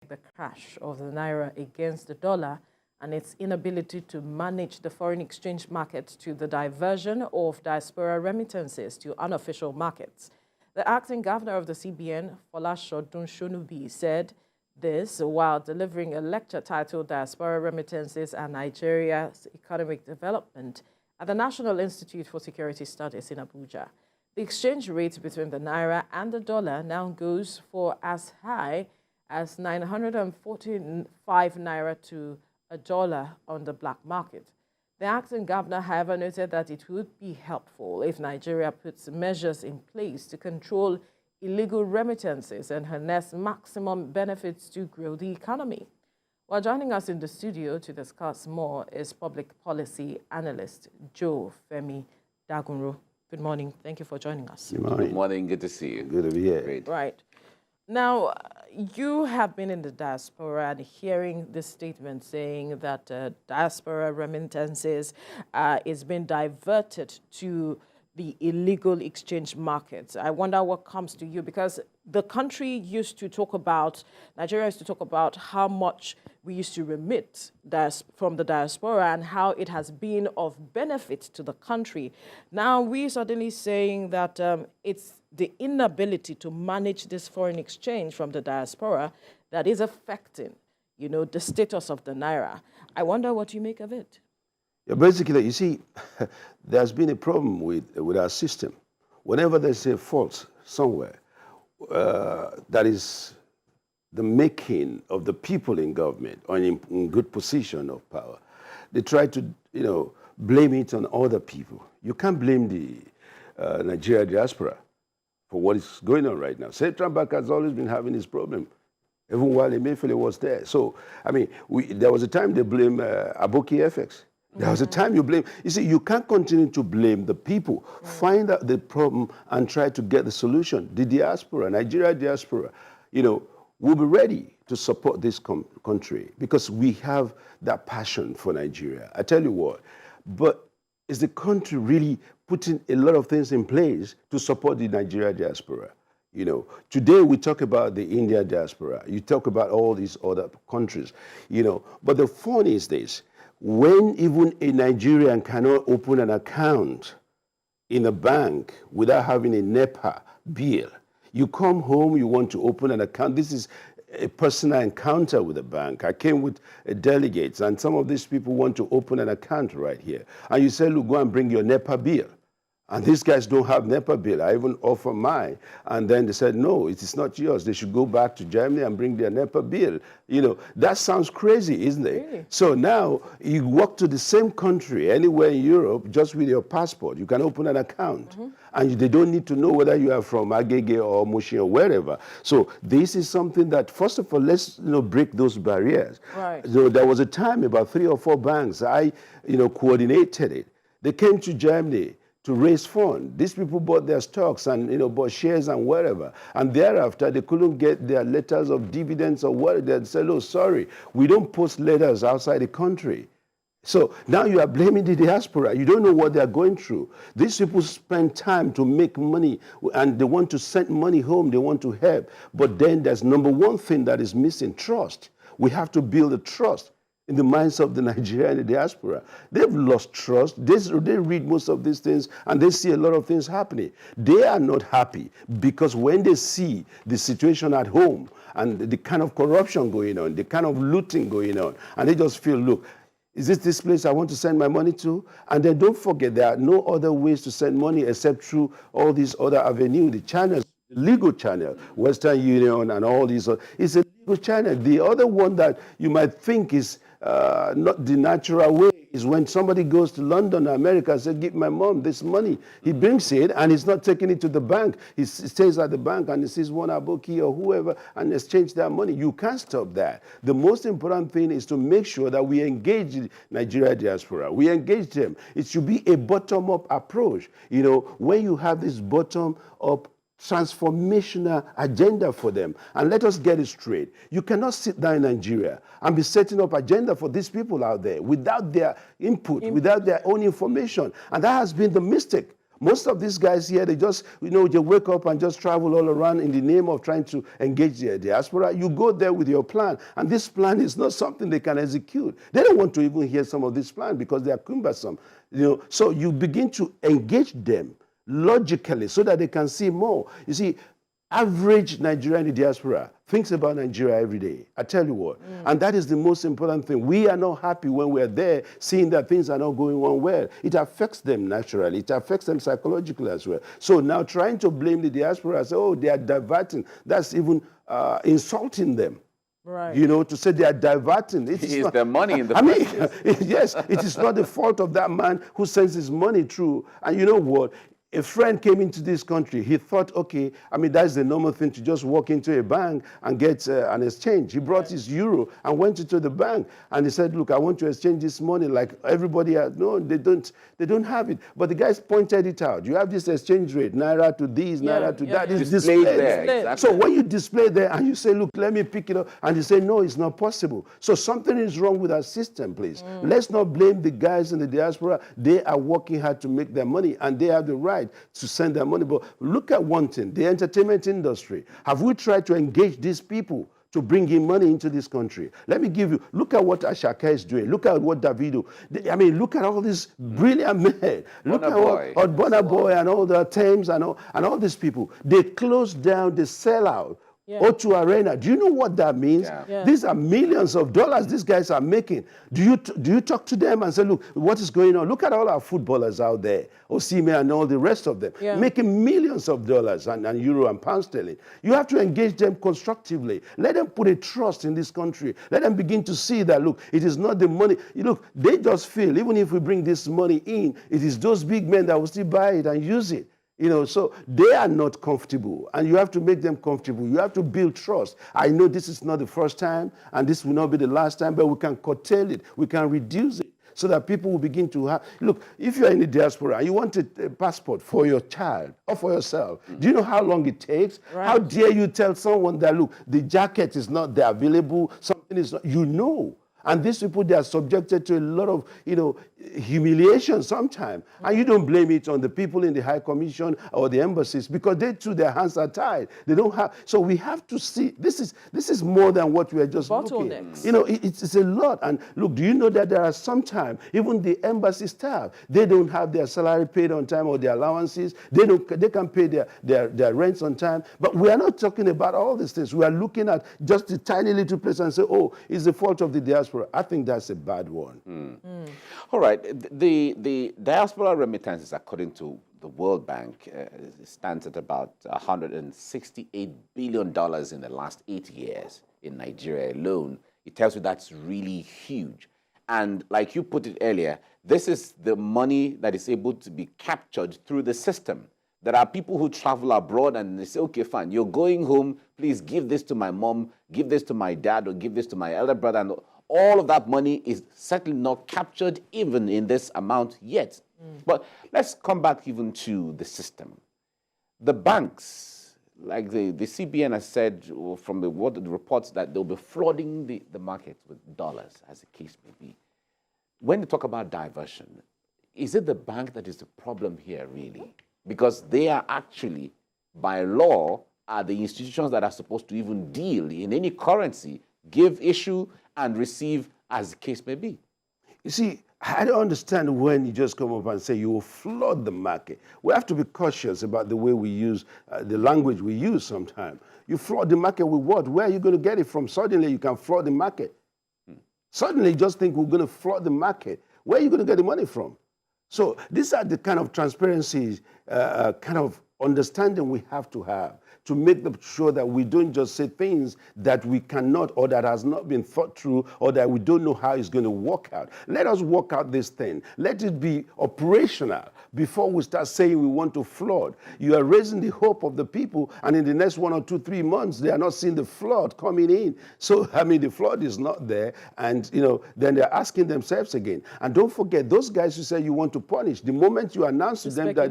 the crash of the Naira against the dollar and its inability to manage the foreign exchange market to the diversion of diaspora remittances to unofficial markets. The acting governor of the CBN, Folashodun Shonubi, said this while delivering a lecture titled Diaspora Remittances and Nigeria's Economic Development at the National Institute for Security Studies in Abuja. The exchange rate between the Naira and the dollar now goes for as high as 945 Naira to a dollar on the black market. The acting governor, however, noted that it would be helpful if Nigeria puts measures in place to control illegal remittances and harness maximum benefits to grow the economy. While joining us in the studio to discuss more is public policy analyst Joe Femi Dagunro. Good morning. Thank you for joining us. Good morning. Good morning. Good to see you. Good to be here. Great. Right. Now, you have been in the diaspora and hearing this statement saying that diaspora remittances is being diverted to the illegal exchange markets. I wonder what comes to you, because the country used to talk about, Nigeria used to talk about how much we used to remit from the diaspora and how it has been of benefit to the country. Now we're suddenly saying that it's the inability to manage this foreign exchange from the diaspora that is affecting, the status of the Naira. I wonder what you make of it. Yeah, basically, you see, there's been a problem with our system. Whenever there's a fault somewhere, that is the making of the people in government or in good position of power, they try to, blame it on other people. You can't blame the Nigeria diaspora for what is going on right now. Central Bank has always been having this problem, even while Emefiele was there. So, I mean, there was a time they blamed Aboki FX. There was a time you blame. You see, you can't continue to blame the people. Find out the problem and try to get the solution. The diaspora, Nigeria diaspora, will be ready to support this country because we have that passion for Nigeria. I tell you what, but is the country really putting a lot of things in place to support the Nigeria diaspora? Today we talk about the India diaspora. You talk about all these other countries, but the fun is this. When even a Nigerian cannot open an account in a bank without having a NEPA bill, you come home, you want to open an account. This is a personal encounter with a bank. I came with delegates, and some of these people want to open an account right here. And you say, look, go and bring your NEPA bill. And these guys don't have NEPA bill. I even offer mine. And then they said, no, it is not yours. They should go back to Germany and bring their NEPA bill. That sounds crazy, isn't it? Really? So now you walk to the same country, anywhere in Europe, just with your passport. You can open an account. And they don't need to know whether you are from Agege or Mushi or wherever. So this is something that, first of all, let's break those barriers. Right. So there was a time about 3 or 4 banks, I coordinated it. They came to Germany to raise funds. These people bought their stocks and bought shares and whatever. And thereafter, they couldn't get their letters of dividends or what. They said, oh, sorry, we don't post letters outside the country. So now you are blaming the diaspora. You don't know what they are going through. These people spend time to make money and they want to send money home. They want to help. But then there's number one thing that is missing, trust. We have to build a trust in the minds of the Nigerian and the diaspora. They've lost trust. They read most of these things and they see a lot of things happening. They are not happy because when they see the situation at home and the kind of corruption going on, the kind of looting going on, and they just feel, look, is this place I want to send my money to? And then don't forget, there are no other ways to send money except through all these other avenues, the channels, the legal channel, Western Union and all these. It's a legal channel. The other one that you might think is not the natural way is when somebody goes to London, America, and says, give my mom this money. He brings it, and he's not taking it to the bank. He stays at the bank, and he sees one aboki or whoever, and exchange that money. You can't stop that. The most important thing is to make sure that we engage the Nigeria diaspora. We engage them. It should be a bottom-up approach. When you have this bottom-up transformational agenda for them. And let us get it straight. You cannot sit down in Nigeria and be setting up agenda for these people out there without their input, without their own information. And that has been the mistake. Most of these guys here, they just, they wake up and just travel all around in the name of trying to engage their diaspora. You go there with your plan, and this plan is not something they can execute. They don't want to even hear some of this plan because they are cumbersome. So you begin to engage them logically so that they can see more. You see, average Nigerian in the diaspora thinks about Nigeria every day. I tell you what. And that is the most important thing. We are not happy when we're there seeing that things are not going on well. It affects them naturally. It affects them psychologically as well. So now trying to blame the diaspora, say, oh, they are diverting, that's even insulting them. Right. To say they are diverting. It is their money in the first place. Yes, it is not the fault of that man who sends his money through. And you know what? A friend came into this country. He thought, okay, that's the normal thing to just walk into a bank and get an exchange. He brought his euro and went into the bank. And he said, look, I want to exchange this money like everybody else. No, they don't have it. But the guys pointed it out. You have this exchange rate, Naira to this, Naira to that. It's displayed there. Exactly. So when you display there and you say, look, let me pick it up, and you say, no, it's not possible. So something is wrong with our system, please. Let's not blame the guys in the diaspora. They are working hard to make their money, and they have the right to send their money. But look at one thing, the entertainment industry. Have we tried to engage these people to bring in money into this country? Let me give you, look at what Ashaka is doing. Look at what Davido. Look at all these brilliant men. Look at what Burna Boy and all the Thames and all these people. They close down, they sell out. O2 Arena. Do you know what that means? These are millions of dollars these guys are making. Do you talk to them and say, look, what is going on? Look at all our footballers out there, Osimhen and all the rest of them, making millions of dollars and euro and pound sterling. You have to engage them constructively. Let them put a trust in this country. Let them begin to see that, look, it is not the money. Look, they just feel, even if we bring this money in, it is those big men that will still buy it and use it. So they are not comfortable, and you have to make them comfortable. You have to build trust. I know this is not the first time, and this will not be the last time, but we can curtail it. We can reduce it so that people will begin to have... Look, if you're in the diaspora and you want a passport for your child or for yourself, do you know how long it takes? Right. How dare you tell someone that, look, the jacket is not there available, something is not... And these people, they are subjected to a lot of, humiliation sometimes. And you don't blame it on the people in the High Commission or the embassies, because they too, their hands are tied. They don't have... So we have to see, this is more than what we are just looking at. It's a lot. And look, do you know that there are sometimes, even the embassy staff, they don't have their salary paid on time or their allowances. They can pay their rents on time. But we are not talking about all these things. We are looking at just a tiny little place and say, oh, it's the fault of the diaspora. I think that's a bad one. All right. The diaspora remittances, according to the World Bank, stands at about $168 billion in the last 8 years in Nigeria alone. It tells you that's really huge. And like you put it earlier, this is the money that is able to be captured through the system. There are people who travel abroad and they say, okay, fine, you're going home, please give this to my mom, give this to my dad, or give this to my elder brother. And all of that money is certainly not captured even in this amount yet. But let's come back even to the system. The banks, like the CBN has said from the reports that they'll be flooding the market with dollars, as the case may be. When they talk about diversion, is it the bank that is the problem here, really? Because they are actually, by law, are the institutions that are supposed to even deal in any currency, give, issue, and receive, as the case may be. You see, I don't understand when you just come up and say you will flood the market. We have to be cautious about the way we use, the language we use sometimes. You flood the market with what? Where are you going to get it from? Suddenly you can flood the market. Suddenly you just think we're going to flood the market. Where are you going to get the money from? So these are the kind of transparency, kind of understanding we have to make sure that we don't just say things that we cannot or that has not been thought through or that we don't know how it's going to work out. Let us work out this thing. Let it be operational before we start saying we want to flood. You are raising the hope of the people, and in the next 1 or 2, 3 months, they are not seeing the flood coming in. So, the flood is not there, and, then they're asking themselves again. And don't forget, those guys who say you want to punish, the moment you announce to them that,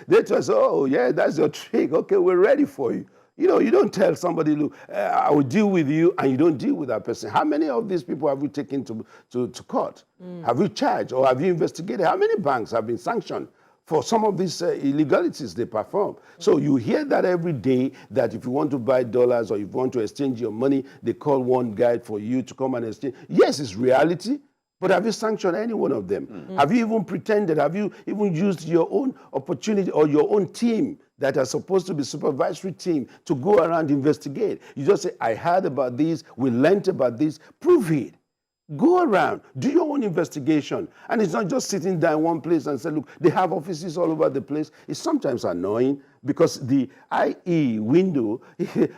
they tell us, oh, yeah, that's your trick. Okay, we're ready for you. You don't tell somebody, look, I will deal with you, and you don't deal with that person. How many of these people have you taken to court? Have you charged or have you investigated? How many banks have been sanctioned for some of these illegalities they perform. So you hear that every day, that if you want to buy dollars or if you want to exchange your money, they call one guy for you to come and exchange. Yes, it's reality, but have you sanctioned any one of them? Have you even pretended? Have you even used your own opportunity or your own team that are supposed to be supervisory team to go around investigate? You just say, I heard about this, we learned about this, prove it. Go around, do your own investigation. And it's not just sitting down in one place and say, look, they have offices all over the place. It's sometimes annoying because the IE window,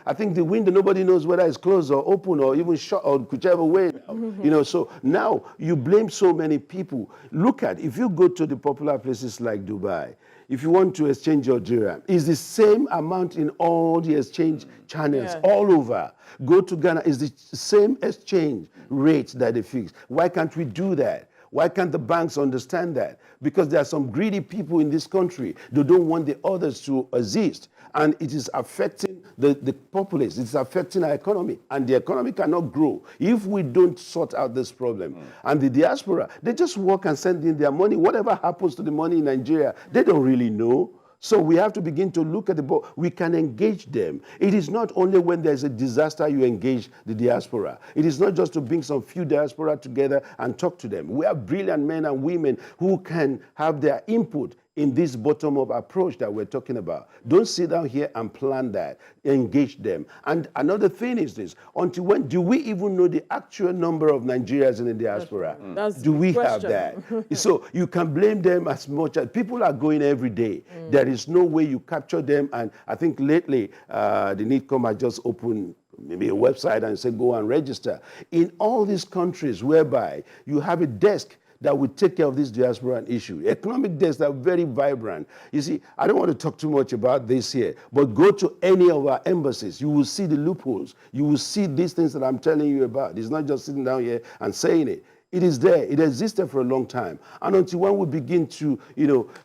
I think the window, nobody knows whether it's closed or open or even shut or whichever way. You know, so now you blame so many people. Look at, if you go to the popular places like Dubai, if you want to exchange your dirham, it's the same amount in all the exchange channels all over. Go to Ghana, it's the same exchange rate that they fix. Why can't we do that? Why can't the banks understand that? Because there are some greedy people in this country. They don't want the others to exist. And it is affecting the populace. It's affecting our economy. And the economy cannot grow if we don't sort out this problem. And the diaspora, they just work and send in their money. Whatever happens to the money in Nigeria, they don't really know. So we have to begin to look at the board. We can engage them. It is not only when there's a disaster you engage the diaspora. It is not just to bring some few diaspora together and talk to them. We have brilliant men and women who can have their input in this bottom-up approach that we're talking about. Don't sit down here and plan that. Engage them. And another thing is this, until when do we even know the actual number of Nigerians in the diaspora? Do we have that? So you can blame them as much as people are going every day. There is no way you capture them. And I think lately, the NIDCOM has just opened maybe a website and say, go and register. In all these countries whereby you have a desk that will take care of this diaspora issue. Economic desks are very vibrant. You see, I don't want to talk too much about this here, but go to any of our embassies. You will see the loopholes. You will see these things that I'm telling you about. It's not just sitting down here and saying it. It is there. It existed for a long time. And until when we begin to,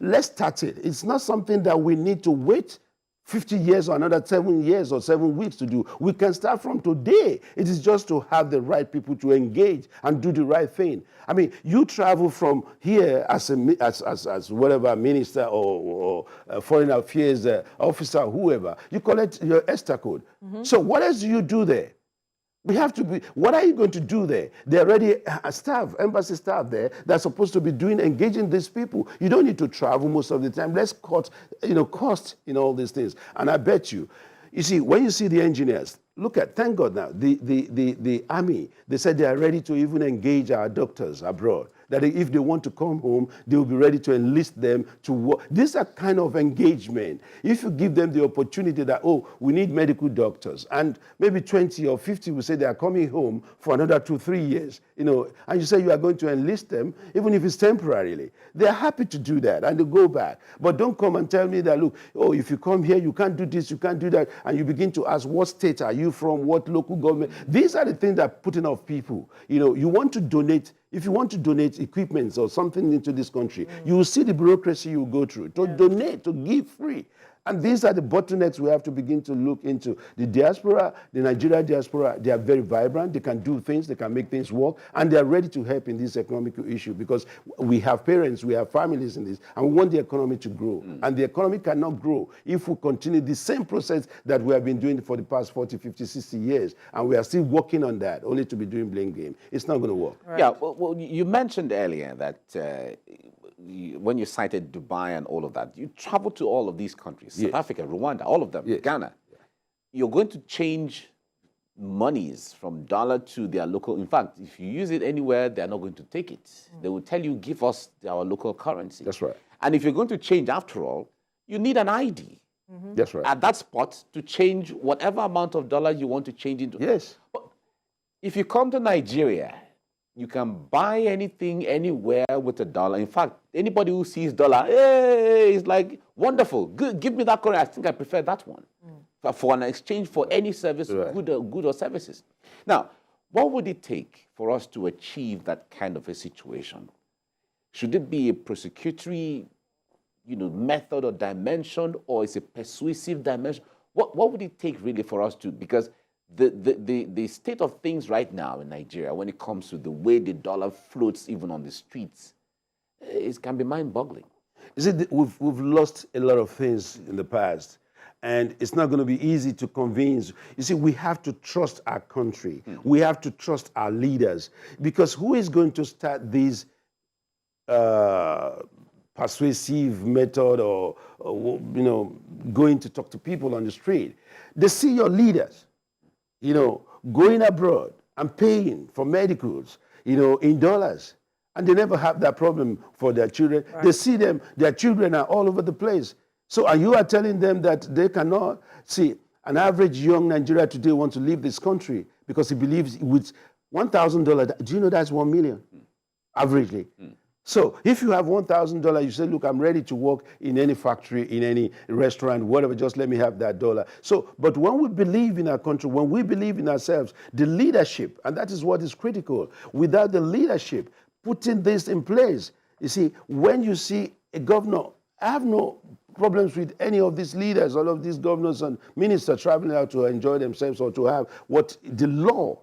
let's start it. It's not something that we need to wait 50 years or another 7 years or 7 weeks to do. We can start from today. It is just to have the right people to engage and do the right thing. I mean, you travel from here as whatever minister or foreign affairs officer, whoever. You collect your ESTA code. So what else do you do there? We have to be, what are you going to do there? There are already staff, embassy staff there that's supposed to be engaging these people. You don't need to travel most of the time. Let's cut, cost in all these things. And I bet you see, when you see the engineers, look at, thank God now, the army, they said they are ready to even engage our doctors abroad. That if they want to come home, they will be ready to enlist them to work. These are kind of engagement. If you give them the opportunity that, oh, we need medical doctors, and maybe 20 or 50 will say they are coming home for another 2-3 years, and you say you are going to enlist them, even if it's temporarily, they are happy to do that, and they go back. But don't come and tell me that, look, oh, if you come here, you can't do this, you can't do that, and you begin to ask, what state are you from, what local government? These are the things that are putting off people. You want to donate. If you want to donate equipment or something into this country, you will see the bureaucracy you go through to donate, to give free. And these are the bottlenecks we have to begin to look into. The diaspora, the Nigeria diaspora, they are very vibrant. They can do things. They can make things work. And they are ready to help in this economic issue because we have parents, we have families in this, and we want the economy to grow. And the economy cannot grow if we continue the same process that we have been doing for the past 40, 50, 60 years. And we are still working on that, only to be doing blame game. It's not going to work. Right. Yeah, well, you mentioned earlier that when you cited Dubai and all of that, you travel to all of these countries, South Africa, Rwanda, all of them, Ghana. You're going to change monies from dollar to their local. In fact, if you use it anywhere, they're not going to take it. They will tell you, give us our local currency. That's right. And if you're going to change after all, you need an ID. That's right. At that spot to change whatever amount of dollars you want to change into. Yes. But if you come to Nigeria, you can buy anything anywhere with a dollar. In fact, anybody who sees dollar, hey, it's like, wonderful, good, give me that currency. I think I prefer that one for an exchange for any service, good or services. Now, what would it take for us to achieve that kind of a situation? Should it be a prosecutory, method or dimension, or is it persuasive dimension? What would it take really for us to, because the state of things right now in Nigeria, when it comes to the way the dollar floats even on the streets, it can be mind-boggling. You see, we've lost a lot of things in the past, and it's not going to be easy to convince. You see, we have to trust our country. We have to trust our leaders, because who is going to start these persuasive method or going to talk to people on the street? They see your leaders, going abroad and paying for medicals, in dollars. And they never have that problem for their children. Right. They see their children are all over the place. So, and you are telling them that they cannot see. An average young Nigerian today wants to leave this country because he believes with $1,000, do you know that's 1 million, averagely? So if you have $1,000, you say, look, I'm ready to work in any factory, in any restaurant, whatever, just let me have that dollar. So, but when we believe in our country, when we believe in ourselves, the leadership, and that is what is critical, without the leadership, putting this in place, you see, when you see a governor, I have no problems with any of these leaders, all of these governors and ministers traveling out to enjoy themselves or to have what the law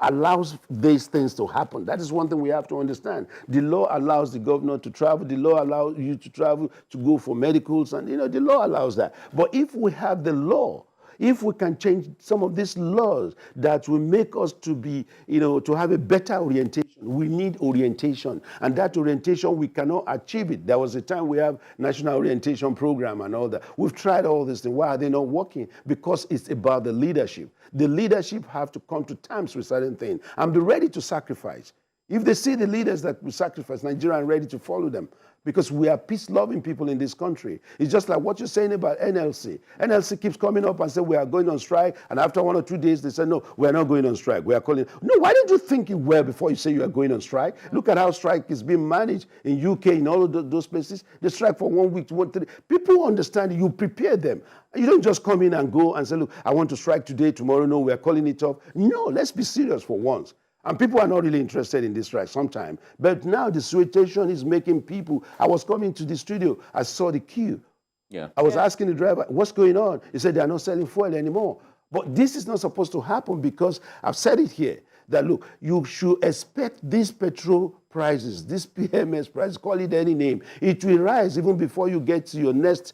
allows these things to happen. That is one thing we have to understand. The law allows the governor to travel. The law allows you to travel to go for medicals, and the law allows that. But if we have the law, if we can change some of these laws that will make us to be, to have a better orientation, we need orientation. And that orientation, we cannot achieve it. There was a time we have national orientation program and all that. We've tried all this thing. Why are they not working? Because it's about the leadership. The leadership have to come to terms with certain things and be ready to sacrifice. If they see the leaders that will sacrifice, Nigeria are ready to follow them, because we are peace-loving people in this country. It's just like what you're saying about NLC. NLC keeps coming up and say we are going on strike, and after 1 or 2 days they say, no, we are not going on strike. We are calling. No, why don't you think it well before you say you are going on strike? Look at how strike is being managed in UK, in all of those places. They strike for 1 week, 1 3. People understand. You prepare them. You don't just come in and go and say, look, I want to strike today, tomorrow, no, we are calling it off. No, let's be serious for once. And people are not really interested in this strike sometimes. But now the situation is making people. I was coming to the studio, I saw the queue. Yeah. I was asking the driver, what's going on? He said, they are not selling fuel anymore. But this is not supposed to happen, because I've said it here, that look, you should expect these petrol prices, this PMS price, call it any name, it will rise even before you get to your next,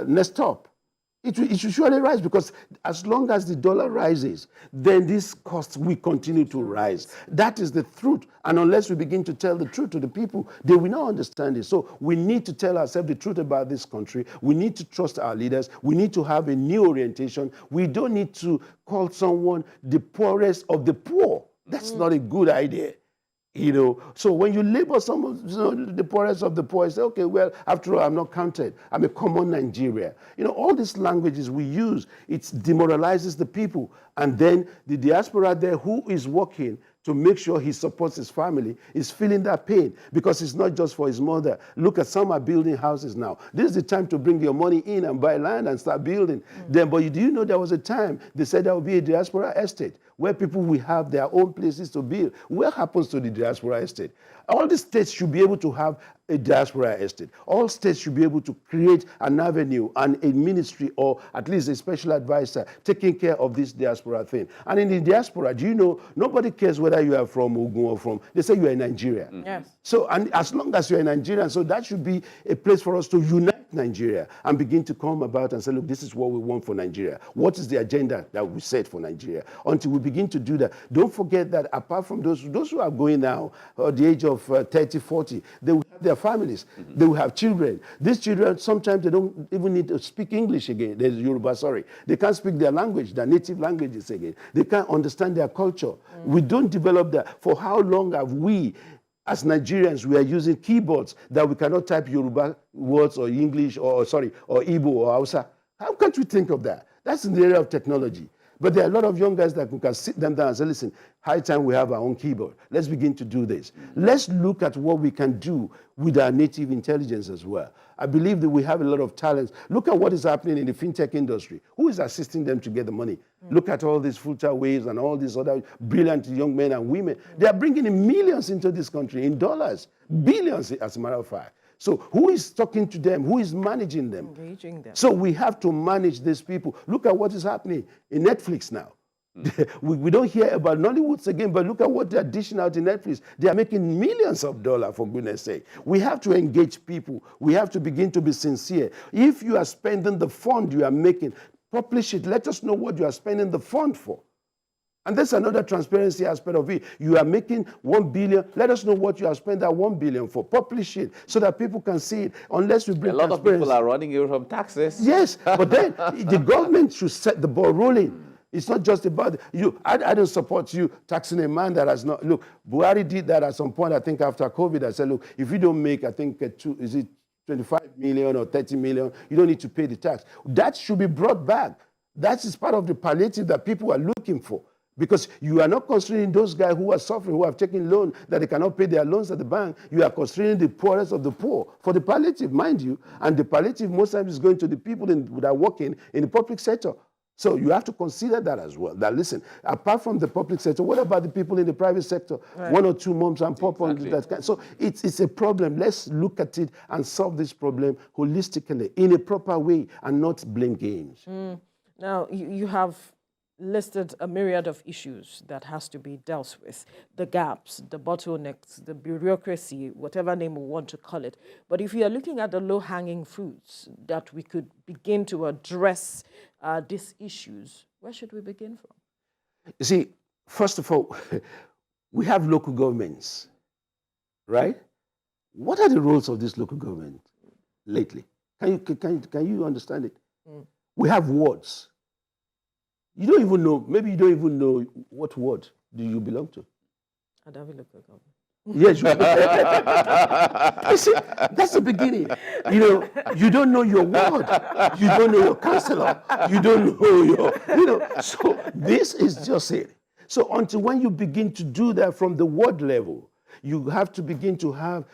next stop. It should surely rise, because as long as the dollar rises, then these costs will continue to rise. That is the truth. And unless we begin to tell the truth to the people, they will not understand it. So we need to tell ourselves the truth about this country. We need to trust our leaders. We need to have a new orientation. We don't need to call someone the poorest of the poor. That's not a good idea. So when you label some of the poorest of the poor, you say, okay, well, after all, I'm not counted. I'm a common Nigeria. All these languages we use, it demoralizes the people. And then the diaspora there who is working to make sure he supports his family is feeling that pain, because it's not just for his mother. Look at some are building houses now. This is the time to bring your money in and buy land and start building. Then, but do you know there was a time they said there would be a diaspora estate where people will have their own places to build. What happens to the diaspora estate? All the states should be able to have a diaspora estate. All states should be able to create an avenue and a ministry, or at least a special advisor taking care of this diaspora thing. And in the diaspora, do you know, nobody cares whether you are from Ogun or from, they say you are in Nigeria. Yes. So, and as long as you're in Nigeria, so that should be a place for us to unite Nigeria and begin to come about and say, look, this is what we want for Nigeria. What is the agenda that we set for Nigeria? Until we begin to do that, don't forget that apart from those who are going now at the age of 30, 40, they will have their families. They will have children. These children, sometimes they don't even need to speak English again. There's Yoruba, sorry. They can't speak their language, their native languages again. They can't understand their culture. We don't develop that. For how long have we, as Nigerians, we are using keyboards that we cannot type Yoruba words or English or Igbo or Hausa? How can't we think of that? That's in the area of technology. But there are a lot of young guys that can sit them down and say, listen, high time we have our own keyboard. Let's begin to do this. Let's look at what we can do with our native intelligence as well. I believe that we have a lot of talents. Look at what is happening in the fintech industry. Who is assisting them to get the money? Look at all these Future Waves and all these other brilliant young men and women. They are bringing in millions into this country, in dollars, billions as a matter of fact. So who is talking to them? Who is managing them? Engaging them. So we have to manage these people. Look at what is happening in Netflix now. We don't hear about Nollywoods again, but look at what they're dishing out in Netflix. They are making millions of dollars, for goodness sake. We have to engage people. We have to begin to be sincere. If you are spending the fund you are making, publish it. Let us know what you are spending the fund for. And that's another transparency aspect of it. You are making 1 billion. Let us know what you are spending that 1 billion for. Publish it so that people can see it. Unless we bring a lot of people are running away from taxes. Yes, but then the government should set the ball rolling. It's not just about you. I don't support you taxing a man that has not. Look, Buhari did that at some point, I think, after COVID. I said, look, if you don't make, I think, 25 million or 30 million, you don't need to pay the tax. That should be brought back. That is part of the palliative that people are looking for. Because you are not considering those guys who are suffering, who have taken loans that they cannot pay their loans at the bank. You are considering the poorest of the poor for the palliative, mind you. And the palliative most times is going to the people that are working in the public sector. So you have to consider that as well. That listen, apart from the public sector, what about the people in the private sector? Right. 1 or 2 moms and pop on that. So it's a problem. Let's look at it and solve this problem holistically in a proper way and not blame games. Now, you have listed a myriad of issues that has to be dealt with. The gaps, the bottlenecks, the bureaucracy, whatever name we want to call it. But if you are looking at the low-hanging fruits that we could begin to address these issues, where should we begin from? You see, first of all, we have local governments, right? What are the roles of this local government lately? Can you understand it? We have wards. You don't even know, maybe you don't even know what ward do you belong to. Adavi local government. Yes, you see, that's the beginning. You know, you don't know your ward, you don't know your councillor, you don't know your, so this is just it. So until when you begin to do that from the ward level, you have to begin to have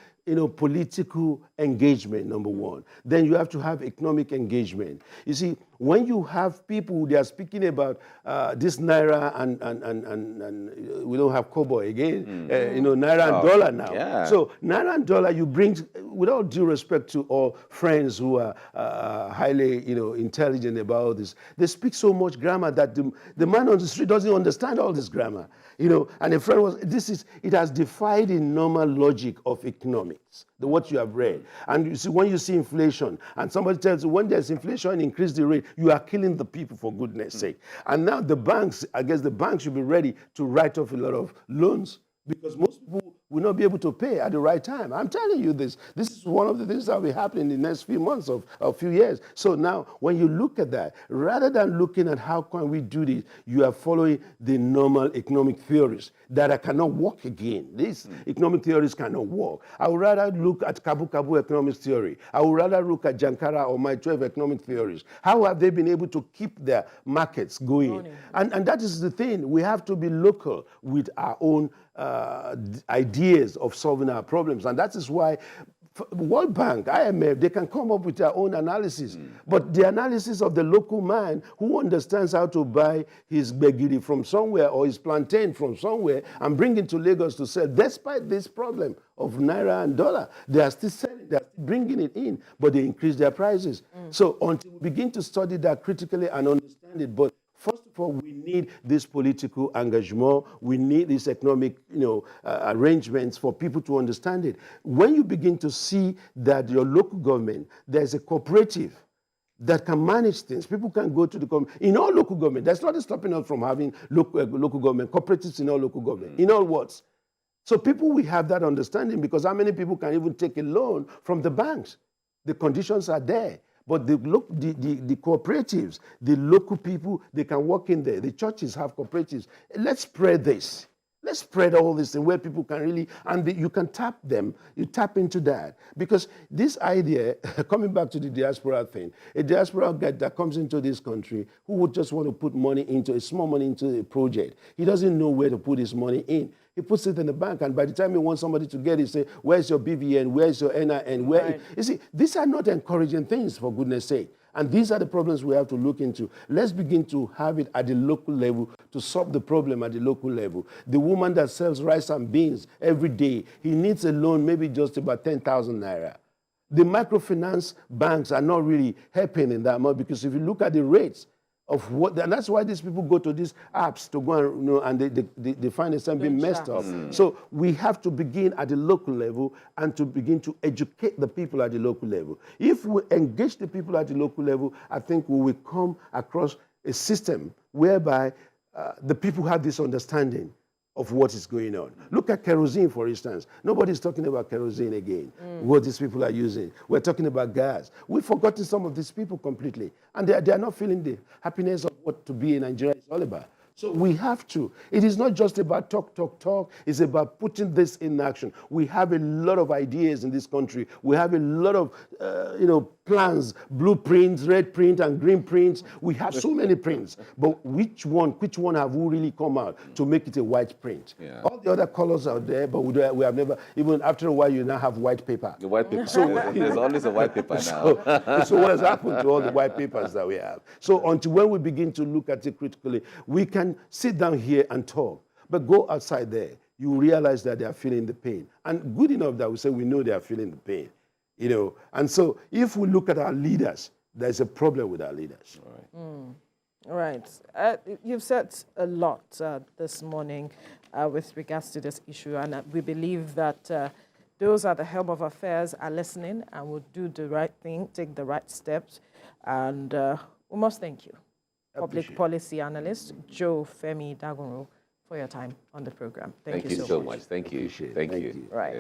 political engagement, number one. Then you have to have economic engagement. You see, when you have people, they are speaking about this Naira and we don't have Kobo again, Naira and dollar now. Yeah. So Naira and dollar, you bring, with all due respect to all friends who are highly, intelligent about this, they speak so much grammar that the man on the street doesn't understand all this grammar. And a friend it has defied the normal logic of economics, what you have read. And you see, when you see inflation, and somebody tells you when there's inflation, increase the rate, you are killing the people, for goodness sake. And now the banks, I guess the banks should be ready to write off a lot of loans because most people will not be able to pay at the right time. I'm telling you this. This is one of the things that will be happening in the next few months of a few years. So now, when you look at that, rather than looking at how can we do this, you are following the normal economic theories that cannot work again. These economic theories cannot work. I would rather look at Kabu economics theory. I would rather look at Jankara or my 12 economic theories. How have they been able to keep their markets going? And that is the thing. We have to be local with our own ideas of solving our problems. And that is why World Bank, IMF, they can come up with their own analysis. But the analysis of the local man who understands how to buy his begiri from somewhere or his plantain from somewhere and bring it to Lagos to sell, despite this problem of Naira and dollar, they are still selling, they are still bringing it in, but they increase their prices. So until we begin to study that critically and understand it, but first of all, we need this political engagement. We need these economic, arrangements for people to understand it. When you begin to see that your local government, there's a cooperative that can manage things. People can go to the government. In all local government, there's nothing stopping us from having local government, cooperatives in all local government, in all wards. So people will have that understanding because how many people can even take a loan from the banks? The conditions are there. But the cooperatives, the local people, they can work in there. The churches have cooperatives. Let's spread this. Let's spread all this and where people can really, and you can tap them, you tap into that. Because this idea, coming back to the diaspora thing, a diaspora guy that comes into this country who would just want to put money into, a small money into a project, he doesn't know where to put his money in. He puts it in the bank, and by the time he wants somebody to get it, he say, where's your BVN, where's your NIN, where? Right. You see, these are not encouraging things, for goodness sake. And these are the problems we have to look into. Let's begin to have it at the local level to solve the problem at the local level. The woman that sells rice and beans every day, he needs a loan maybe just about 10,000 Naira. The microfinance banks are not really helping in that much because if you look at the rates of what, and that's why these people go to these apps to go and, and they find themselves being messed up. So we have to begin at the local level and to begin to educate the people at the local level. If we engage the people at the local level, I think we will come across a system whereby the people have this understanding of what is going on. Look at kerosene, for instance. Nobody's talking about kerosene again, what these people are using. We're talking about gas. We've forgotten some of these people completely. And they are not feeling the happiness of what to be in Nigeria is all about. So we have to. It is not just about talk, talk, talk. It's about putting this in action. We have a lot of ideas in this country. We have a lot of, plans, blueprints, red print and green prints. We have so many prints. But which one have we really come out to make it a white print? Yeah. All the other colors are there, but we have never, even after a while, you now have white paper. The white paper. So there's always a white paper now. So what has happened to all the white papers that we have? So until when we begin to look at it critically, we can sit down here and talk, but go outside there, you realize that they are feeling the pain. And good enough that we say we know they are feeling the pain, And so if we look at our leaders, there's a problem with our leaders. All right. You've said a lot this morning with regards to this issue, and we believe that those at the helm of affairs are listening and will do the right thing, take the right steps, and we must thank you. Public Policy Analyst Joe Femi Dagunro, for your time on the program. Thank you so much. Thank you. Thank you. Right.